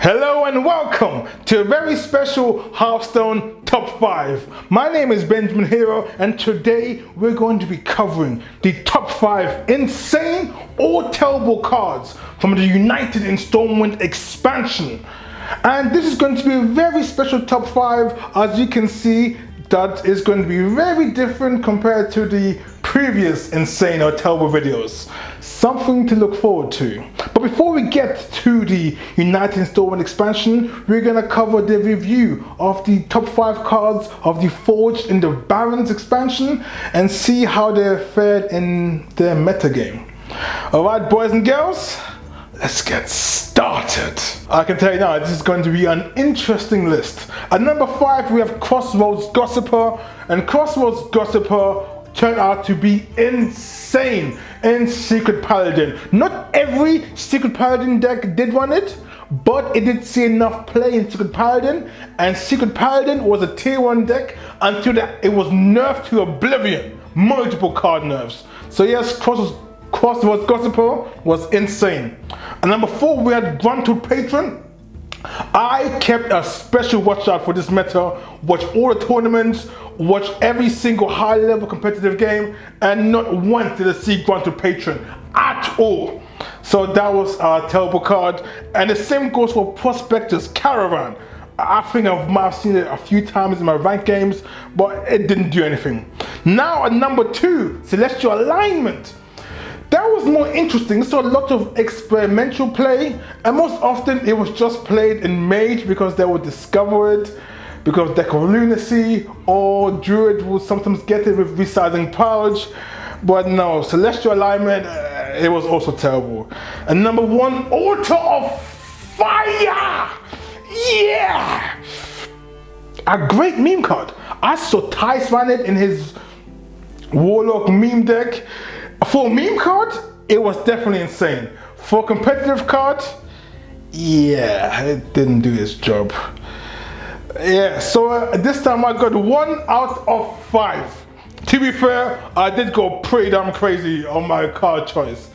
Hello and welcome to a very special Hearthstone Top 5. My name is Benjamin Hero and today we're going to be covering the top 5 insane or terrible cards from the United in Stormwind expansion. And this is going to be a very special top 5. As you can see, that is going to be very different compared to the previous insane or terrible videos. Something to look forward to. But before we get to the United Stormwind expansion, we're going to cover the review of the top 5 cards of the Forged in the Barons expansion and see how they fared in their metagame. Alright boys and girls, let's get started. I can tell you now, this is going to be an interesting list. At number 5 we have Crossroads Gossiper, and Crossroads Gossiper turned out to be insane in Secret Paladin. Not every Secret Paladin deck did run it, but it did see enough play in Secret Paladin, and Secret Paladin was a tier 1 deck until it was nerfed to oblivion. Multiple card nerfs. So yes, Crossroads Gossiper was insane. At number 4 we had Gruntled Patron. I kept a special watch out for this meta, watch all the tournaments, watch every single high level competitive game, and not once did I see Gruntled Patron at all. So that was a terrible card. And the same goes for Prospector's Caravan. I think I might have seen it a few times in my ranked games, but it didn't do anything. Now at number 2, Celestial Alignment. That was more interesting. So a lot of experimental play, and most often it was just played in Mage because they would discover it, because of Deck of Lunacy, or Druid would sometimes get it with Resizing Purge. But no, Celestial Alignment, it was also terrible. And number 1, Altar of Fire! Yeah! A great meme card. I saw Tice ran it in his Warlock meme deck. For a meme card, it was definitely insane. For a competitive card, yeah, it didn't do its job. Yeah, so this time I got 1 out of 5. To be fair, I did go pretty damn crazy on my card choice.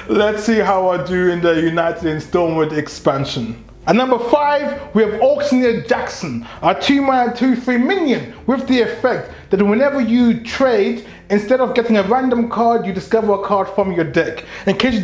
Let's see how I do in the United in Stormwind expansion. At number 5, we have Auctioneer Jaxon, a 2-mana 2/3 minion with the effect that whenever you trade, instead of getting a random card, you discover a card from your deck. In case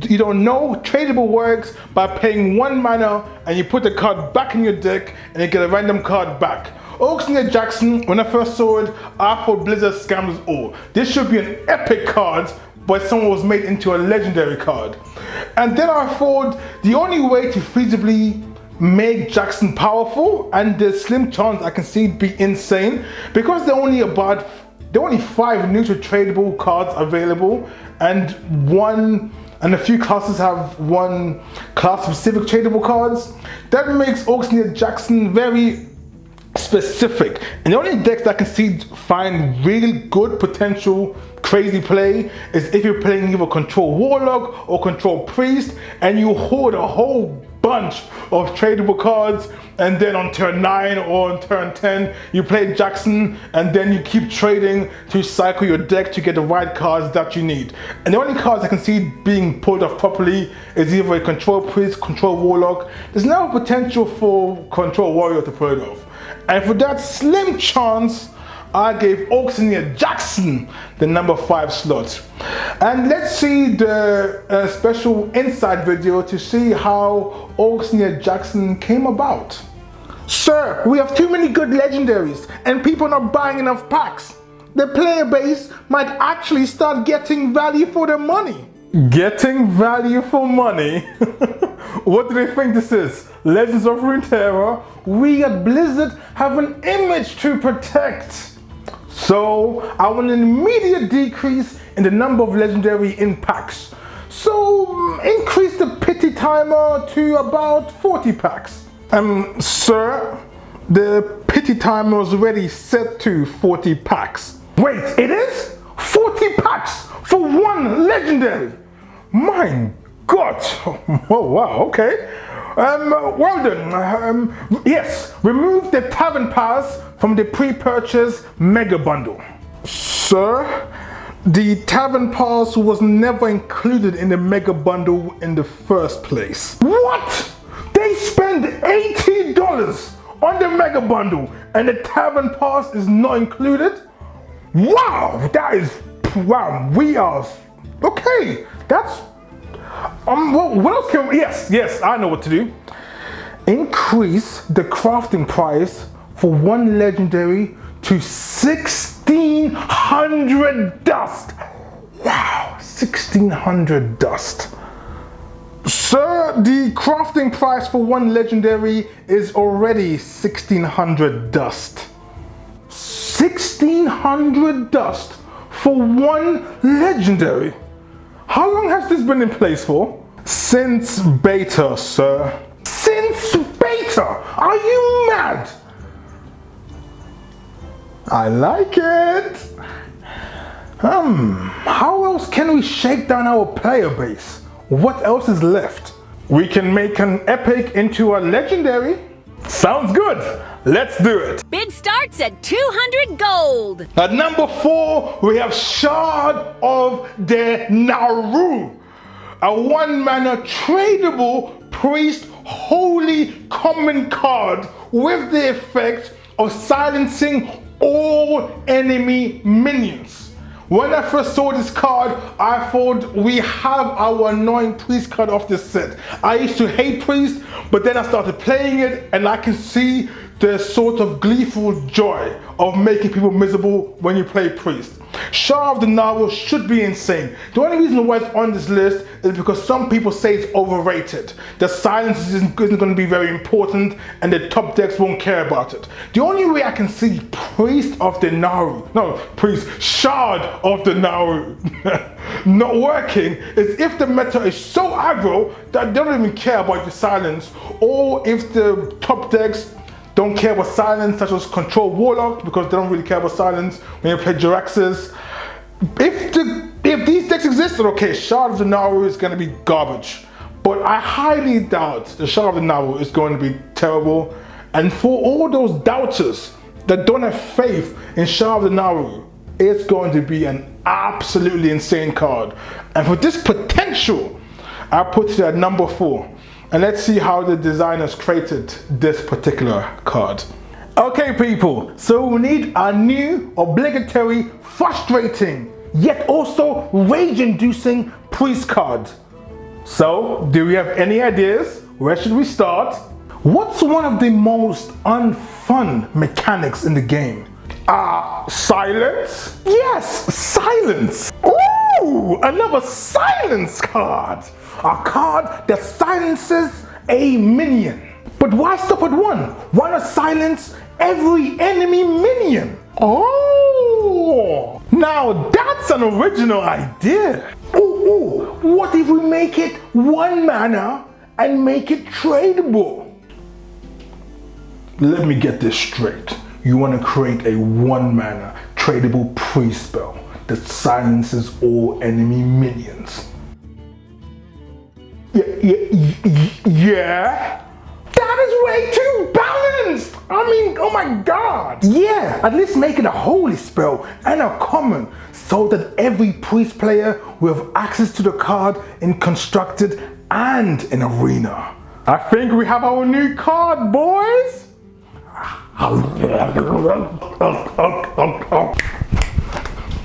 you don't know, tradable works by paying 1 mana and you put the card back in your deck and you get a random card back. Auctioneer Jaxon, when I first saw it, I thought Blizzard scammed us all. This should be an epic card, but someone was made into a legendary card. And then I thought the only way to feasibly make Jaxon powerful, and the slim chance I can see it be insane, because there are only 5 neutral tradable cards available, and a few classes have 1 class specific tradable cards. That makes Auctioneer Jaxon very specific, and the only decks that I can see find really good potential crazy play is if you're playing either Control Warlock or Control Priest and you hoard a whole bunch of tradable cards, and then on turn 9 or on turn 10 you play Jaxon, and then you keep trading to cycle your deck to get the right cards that you need. And the only cards I can see being pulled off properly is either a Control Priest, Control Warlock. There's no potential for Control Warrior to pull it off. And for that slim chance, I gave Auctioneer Jaxon the number 5 slot. And let's see the special inside video to see how Auctioneer Jaxon came about. Sir, we have too many good legendaries and people are not buying enough packs. The player base might actually start getting value for their money. Getting value for money? What do they think this is? Legends of Runeterra? We at Blizzard have an image to protect. So I want an immediate decrease in the number of legendary in packs. So increase the pity timer to about 40 packs. Sir, the pity timer is already set to 40 packs. Wait, it is? 40 packs for 1 legendary? My God. Oh wow, okay. Well done. Yes, remove the Tavern Pass from the pre-purchase Mega Bundle. Sir, the Tavern Pass was never included in the Mega Bundle in the first place. What? They spend on the Mega Bundle and the Tavern Pass is not included? Wow, that is, wow, we are, okay, that's, what else can we, yes, I know what to do. Increase the crafting price for one legendary to 1,600 dust. Wow, 1,600 dust. Sir, the crafting price for one legendary is already 1,600 dust. 1,600 dust for one legendary. How long has this been in place for? Since beta, sir. Since beta? Are you mad? I like it. How else can we shake down our player base? What else is left? We can make an epic into a legendary. Sounds good. Let's do it. Bid starts at 200 gold. At number 4, we have Shard of the Naaru. A 1-mana tradable priest holy common card with the effect of silencing all enemy minions. When I first saw this card, I thought we have our annoying priest card off this set. I used to hate priest, but then I started playing it and I can see the sort of gleeful joy of making people miserable when you play priest. Shard of the Naaru should be insane. The only reason why it's on this list is because some people say it's overrated. The silence isn't going to be very important and the top decks won't care about it. The only way I can see Shard of the Naaru not working is if the meta is so aggro that they don't even care about your silence, or if the top decks don't care about silence, such as Control Warlock, because they don't really care about silence when you play Jiraxes. If these decks existed, okay, Shard of the Naaru is going to be garbage. But I highly doubt the Shard of the Naaru is going to be terrible. And for all those doubters that don't have faith in Shard of the Naaru, it's going to be an absolutely insane card. And for this potential, I put it at number 4. And let's see how the designers created this particular card. Okay people, so we need a new, obligatory, frustrating, yet also rage-inducing priest card. So, do we have any ideas? Where should we start? What's one of the most unfun mechanics in the game? Silence? Yes, silence! Ooh, another silence card! A card that silences a minion. But why stop at one? Why not silence every enemy minion? Oh! Now that's an original idea. Ooh, what if we make it 1 mana and make it tradable? Let me get this straight. You want to create a 1 mana tradable priest spell that silences all enemy minions. Yeah? That is way too balanced! I mean, oh my god! Yeah, at least make it a holy spell and a common so that every priest player will have access to the card in constructed and in arena. I think we have our new card, boys!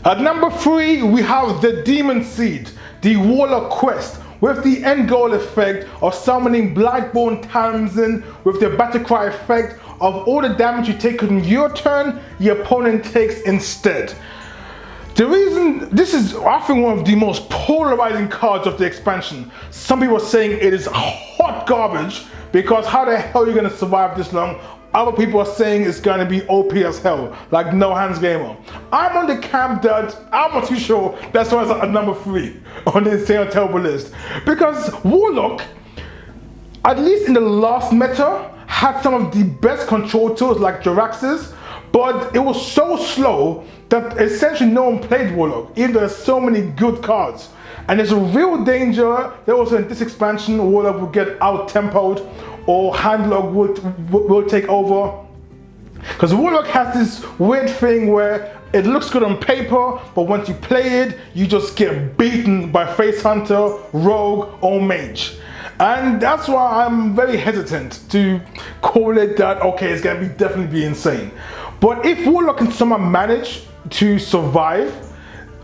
At number 3, we have the Demon Seed, the Warlock Quest, with the end goal effect of summoning Blightborn Tamsin with the battle cry effect of all the damage you take on your turn, your opponent takes instead. The reason this is, I think, one of the most polarizing cards of the expansion. Some people are saying it is hot garbage because how the hell are you going to survive this long? Other people are saying it's going to be OP as hell, like No Hands Gamer. I'm on the camp that I'm not too sure that's why it's at number 3 on the insane and terrible list. Because Warlock, at least in the last meta, had some of the best control tools like Jiraxes, but it was so slow that essentially no one played Warlock, even though there's so many good cards. And there's a real danger that also in this expansion, Warlock will get out-tempoed or Handlock will take over. Because Warlock has this weird thing where it looks good on paper, but once you play it, you just get beaten by Face Hunter, Rogue, or Mage. And that's why I'm very hesitant to call it that, okay, it's going to definitely be insane. But if Warlock and someone manage to survive,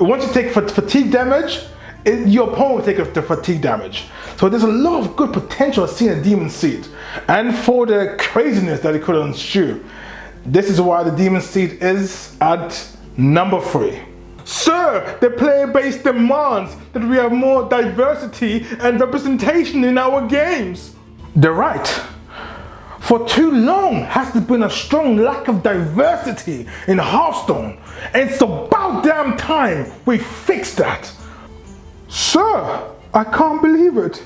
once you take fatigue damage, your opponent will take the fatigue damage. So there's a lot of good potential of seeing a Demon Seed. And for the craziness that it could ensue, this is why the Demon Seed is at number 3. Sir, the player base demands that we have more diversity and representation in our games. They're right. For too long has there been a strong lack of diversity in Hearthstone, and it's about damn time we fix that. Sir, I can't believe it.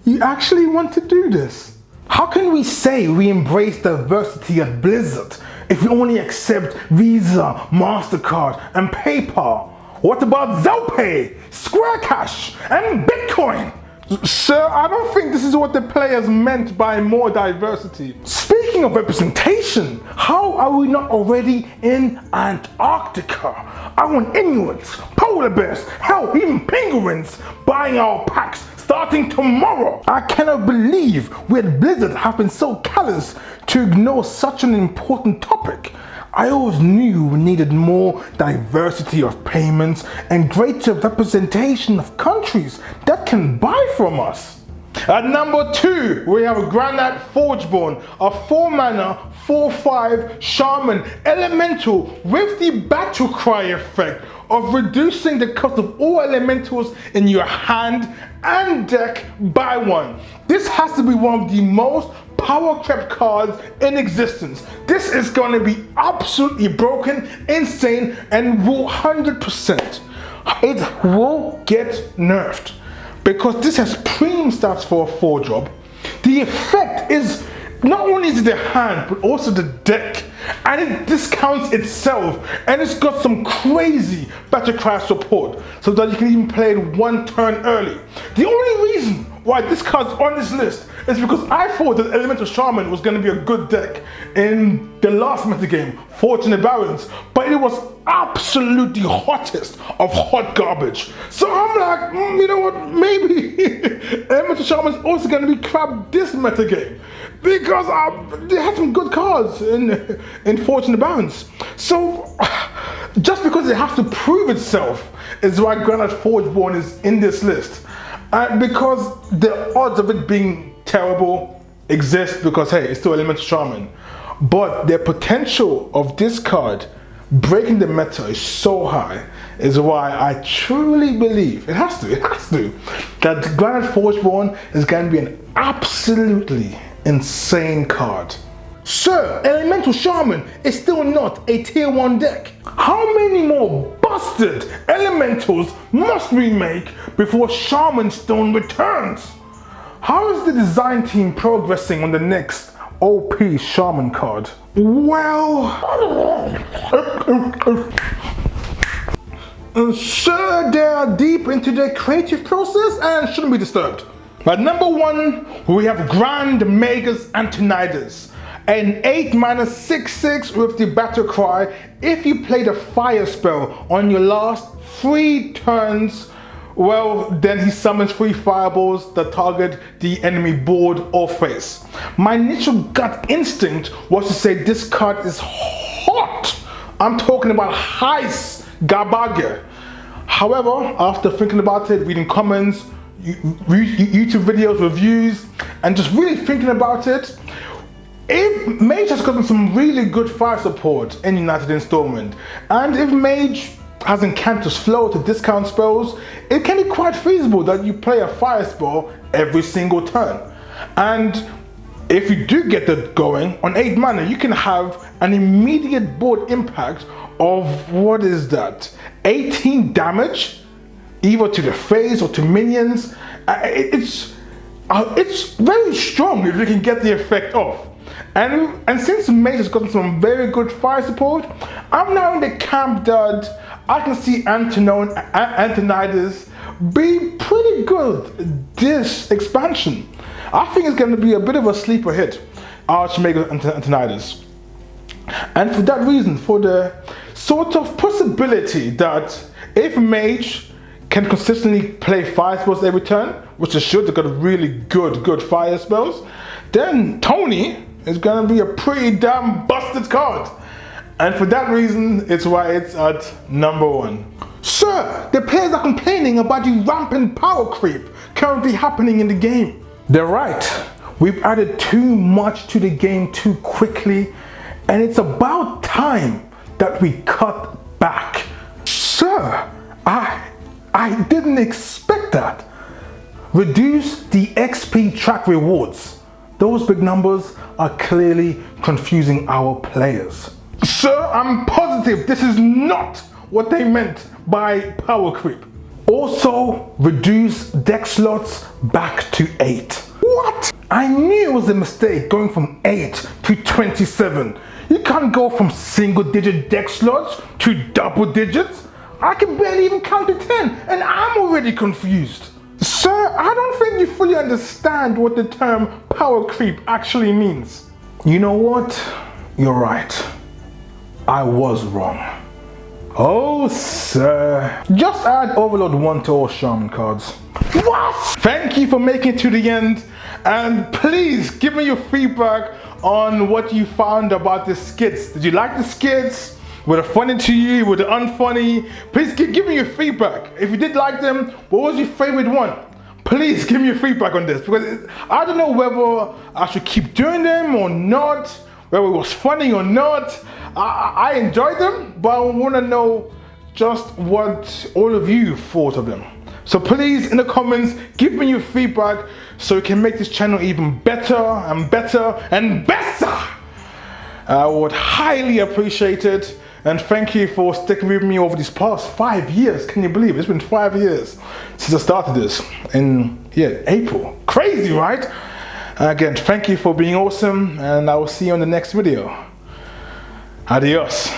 You actually want to do this? How can we say we embrace diversity at Blizzard if we only accept Visa, MasterCard, and PayPal? What about ZellPay, Square Cash, and Bitcoin? Sir, I don't think this is what the players meant by more diversity. Speaking of representation, how are we not already in Antarctica? I want Inuits, polar bears, hell, even penguins buying our packs starting tomorrow. I cannot believe we at Blizzard have been so callous to ignore such an important topic. I always knew we needed more diversity of payments and greater representation of countries that can buy from us. At number 2, we have Granite Forgeborn, a 4-mana, 4/5 Shaman Elemental with the Battle Cry effect of reducing the cost of all elementals in your hand and deck by 1. This has to be one of the most power crept cards in existence. This is going to be absolutely broken, insane, and will 100%. It will get nerfed because this has premium stats for a 4-drop. The effect is not only is it the hand but also the deck, and it discounts itself, and it's got some crazy Battlecry support so that you can even play it 1 turn early. The only reason why this card's on this list is because I thought that Elemental Shaman was going to be a good deck in the last metagame, Fortunate Barons, but it was absolutely hottest of hot garbage. So I'm like, you know what, maybe Elemental Shaman is also going to be crap this metagame, because they had some good cards in Fortunate Barons. So just because it has to prove itself is why Granite Forgeborn is in this list. Because the odds of it being terrible exist because, hey, it's still Elemental Shaman. But the potential of this card breaking the meta is so high, is why I truly believe, it has to, that Granite Forgeborn is going to be an absolutely insane card. Sir, Elemental Shaman is still not a tier 1 deck. How many more busted elementals must we make before Shaman Stone returns? How is the design team progressing on the next OP Shaman card? Well, sir, they are deep into their creative process and shouldn't be disturbed. At number 1, we have Grand Magus Antonidas, an 8-mana 6/6 with the Battle Cry. If you played a fire spell on your last 3 turns, well, then he summons 3 fireballs that target the enemy board or face. My initial gut instinct was to say this card is hot. I'm talking about Heis Garbage. However, after thinking about it, reading comments, YouTube videos, reviews, and just really thinking about it, if Mage has gotten some really good fire support in United in Stormwind, and if Mage has Incantus Flow to discount spells, it can be quite feasible that you play a fire spell every single turn. And if you do get that going, on 8 mana you can have an immediate board impact of, what is that, 18 damage, either to the face or to minions. It's very strong if you can get the effect off. And since Mage has gotten some very good fire support, I'm now in the camp that I can see Antonidas be pretty good this expansion. I think it's going to be a bit of a sleeper hit, Archmage Antonidas. And for that reason, for the sort of possibility that if Mage can consistently play fire spells every turn, which is should, they've got really good fire spells, then Tony is gonna be a pretty damn busted card. And for that reason, it's why it's at number 1. Sir, the players are complaining about the rampant power creep currently happening in the game. They're right. We've added too much to the game too quickly, and it's about time that we cut back. Sir, I didn't expect that. Reduce the XP track rewards. Those big numbers are clearly confusing our players. Sir, I'm positive this is not what they meant by power creep. Also, reduce deck slots back to 8. What? I knew it was a mistake going from 8 to 27. You can't go from single digit deck slots to double digits. I can barely even count to 10 and I'm already confused. Sir, I don't think you fully understand what the term power creep actually means. You know what? You're right. I was wrong. Oh, sir. Just add Overload 1 to all Shaman cards. What? Thank you for making it to the end. And please give me your feedback on what you found about the skits. Did you like the skits? Were they funny to you? Were they unfunny? Please give me your feedback. If you did like them, what was your favorite one? Please give me your feedback on this, because I don't know whether I should keep doing them or not, whether it was funny or not. I enjoyed them, but I want to know just what all of you thought of them. So please, in the comments, give me your feedback so we can make this channel even better and better and better. I would highly appreciate it. And thank you for sticking with me over these past 5 years. Can you believe it? It's been 5 years since I started this in April. Crazy, right? Again, thank you for being awesome, and I will see you on the next video. Adios.